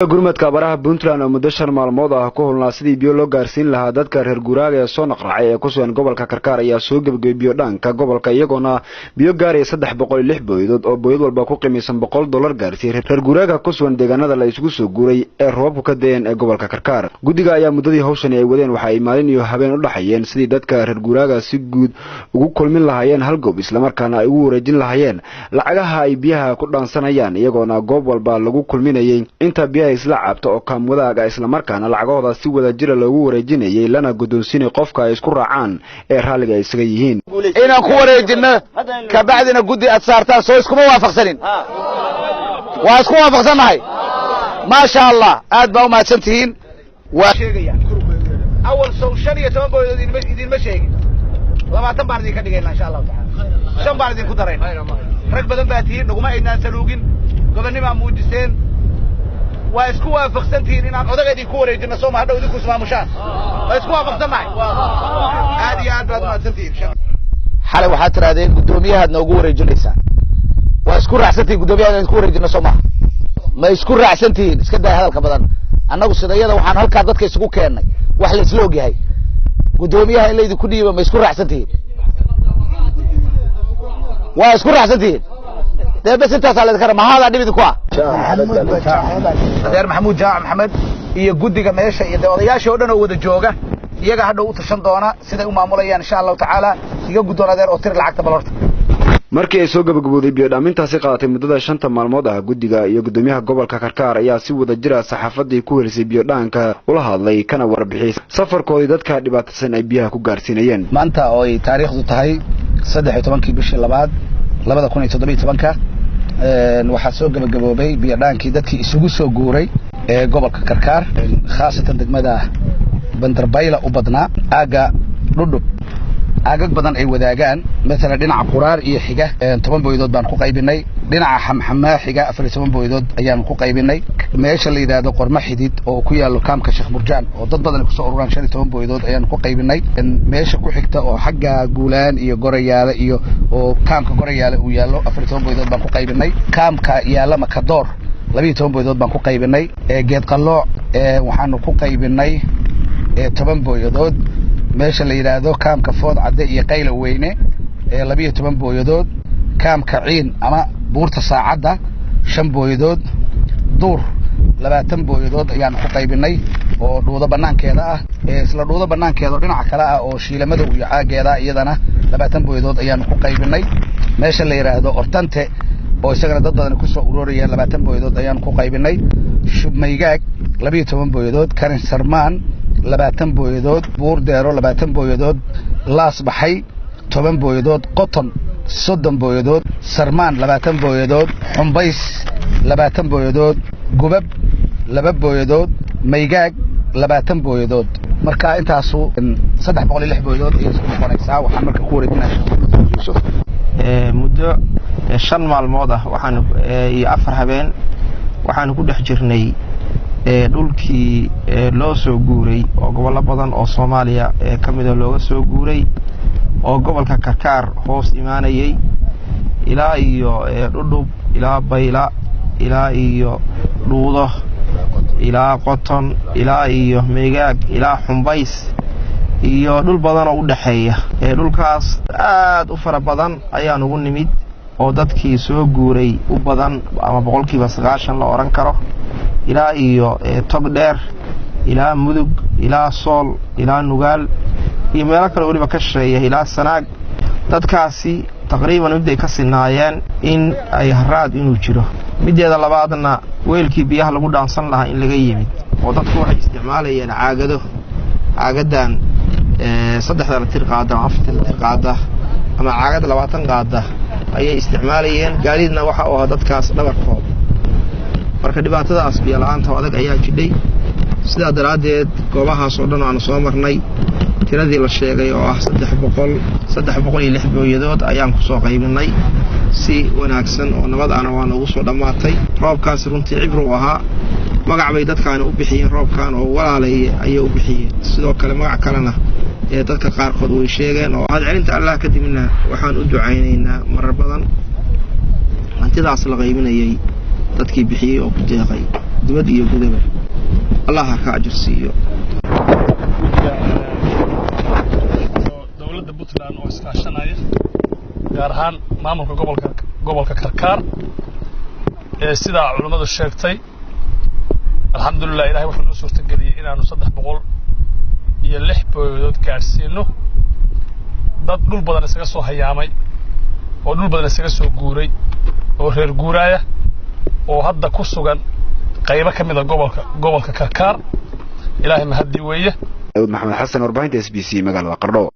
gurmadka baraha Puntland oo muddo 5 maalmood ah ku hulnaa sidii biyo loo gaarsiin lahaa dadka reer guuraaga ee soo naqraacay ee ku sugan gobolka Karkaar ayaa soo gabagabay biyo dhaanka gobolka iyagoona biyo gaaray 306 booyadood oo booyad walba ku qiimaysan $100 gaarsiin reer guuraaga ku sugan deegaanada la isugu soo guuray ee roobku ka deen ee gobolka Karkaar gudiga ayaa muddadii hawshan ay wadeen waxa ay maalin iyo habeen u dhaxayeen sidii dadka reer guuraaga si guud ugu kulmin lahaayeen hal goob isla markaana ay ugu wareejin lahaayeen lacagaha ay biyaha ku dhaansanayaan iyagoona goob walba lagu kulminayay inta biyaha isla cabto oo kaamwadaaga isla markaana lacagahooda si wada jira loogu wareejinayay lana guddoonsiinay qofka ay isku raacaan ee raaliga isaga yihiin inaan ku wareejino ka bacdina gudi aad saartaan soo iskuma waafaqsanin waa isku waafaqsanahay ma sha Allah aad baa u mahadsantihiin waa sheegaya awal soo 15 booyad idin ma sheegin 20 baan idin ka dhigaynaa insha Allah taala 5 baan idin ku dareen rag badan baa tihiin dhuguma aynaan saluugin gobonimo muujiseen waa isku waafaqsantiin inaan odageedii ku wareejino soo ma hadhow idinku ismaamushaan waa isku waafaqsanahay aad iyo aad baad mahadsantihiin xalay waxaad tiraadeen gudoomiyaha noogu wareejinaysaa waa isku raacsantiin gudoomiyaha inaan ku wareejino soo ma isku raacsantiin iska daa hadalka badan annagu sidayada waxaan halka dadka isugu keenay wax la isla ogyahay gudoomiyaha in la idinku dhiibo ma isku raacsantiin waa isku raacsantiin ده بس انت صار لك ما هذا دبي دكوا adeer maxamuud jaac maxamed iyo gudiga meesha iyo odayaasha oo dhan oo wada jooga iyaga hadhow u tashan doona sida u maamulayaan insha Allah taala iga gudoon adeer oo tir lacagta balorta markii ay soo gabagabowday biyo dhaamintaasi qaadatay muddada 5 maalmood ah gudiga iyo gudoomiyaha gobolka Karkaar ayaa si wada jira saxaafadii ku helisay biyo dhaanka ula hadlay kana warbixiyay safarkoodii dadka dhibaataysan ay biyaha ku gaarsiinayeen maanta oo ay taariikhdu tahay 13 bishii 2 2017 waxaa soo gabagaboobay biyo dhaankii dadkii isugu soo guuray ee gobolka Karkaar khaasatan degmada Bandarbayla u badnaa aaga dhudhub aagag badan ay wadaagaan mesela dhinaca Quraar iyo xiga 10 booyadood baan ku qaybinay dhinaca Xamxamaa xiga 14 booyadood ayaan ku qaybinay meesha la yiraahdo Qorma Xidid oo ku yaalo kaamka Sheekh Murjaan oo dad badan ku soo ururaan 15 booyadood ayaan ku qaybinay meesha ku xigta oo xagga Guulaan iyo Gorayaale iyo oo kaamka Gorayaale uu yaalo 14 booyadood baan ku qaybinay kaamka yaala Makadoor 12 booyadood baan ku qaybinay geed qalooc waxaan ku qaybinay 10 booyadood meesha la yiraahdo kaamka Food Cadde iyo Qaylo Weyne 12 booyadood kaamka Ciin ama buurta Saacada 5 booyadood duur 20 booyadood ayaan ku qaybinay oo dhuuda banaankeeda ah isla dhuuda banaankeeda dhinaca kale ah oo shiilamada iyo caageeda iyadana 20 booyadood ayaan ku qaybinay meesha la yiraahdo Ortante oo isagana dad badan ku soo ururiyeen 20 booyadood ayaan ku qaybinay Shubmaygaag 12 booyadood Karin Sarmaan 20 booyadood buur deero 20 booyadood laas baxay 10 booyadood qoton 30 booyadood sarmaan 20 booyadood xumbays 20 booyadood gubab 2 booyadood maygaag 20 booyadood marka intaasu 306 booyadood iyo isku noqonaysaa waxaan marka ku wareejinaa muddo 5 maalmood ah waxaan iyo 4 habeen waxaan ku dhex jirnay dhulkii loo soo guuray oo gobollo badan oo Soomaaliya kamid ah looga soo guuray oo gobolka Karkaar hoos imaanayay ilaa iyo dhudhub ilaa Bayla ilaa iyo dhuudo ilaa qoton ilaa iyo meegaag ilaa xumbays iyo dhul badan oo u dhaxeeya dhulkaas aad u fara badan ayaan ugu nimid oo dadkii soo guuray u badan ama 90% la oran karo ilaa iyo tog dheer ilaa mudug ilaa sool ilaa nugaal iyo meelo kale waliba ka shaqeeya ilaa Sanaag dadkaasi taqriiban inay ka sinaayeen in ay haraad inuu jiro mideeda labaadna weelkii biyaha lagu dhaansan lahaa in laga yimid oo dadku waxay isticmaalayeen caagadan 3 litir qaada 4 litir qaada ama caagad 20 qaada ayay isticmaalayeen gaariidna waxa oo dadkaas dhabarkooda marka dhibaatadaas biyo la'aanta adag ayaa jidhay sida daraadeed goobahaas oo dhan aan soo marnay tiradii la sheegay oo ah 306 booyadood ayaan ku soo qaybinay si wanaagsan oo nabad aan waan ugu soo dhamaatay roobkaas runtii cibro ahaa magac bay dadkaan u bixiyeen roobkaan oo walaalay ay u bixiyeen sidoo kale magac kalena ee dadka qaar kood way sheegeen oo aad celinta Allah ka dibna waxaan u ducaynaynaa marar badan hantidaas la qaybinayay dadkii bixiyay oo ku deeqay dibadda iyo gudaba Allah ha ka ajirsiiyo dawladda Puntland oo iskaashanaya gaar ahaan maamulka gobolka Karkaar sida culimadu sheegtay alxamdulillah ilaahay wuxuu noo suurtageliyay inaanu 306 booyadood gaarsiino dad dhul badan isaga soo hayaamay oo dhul badan isaga soo guuray oo reer guuraaya oo hadda ku sugan qaybo kamid ah gobolka Karkaar ilaahay mahadi weeye Maxamed Xasan warbaahinta SBC magaalada Qardho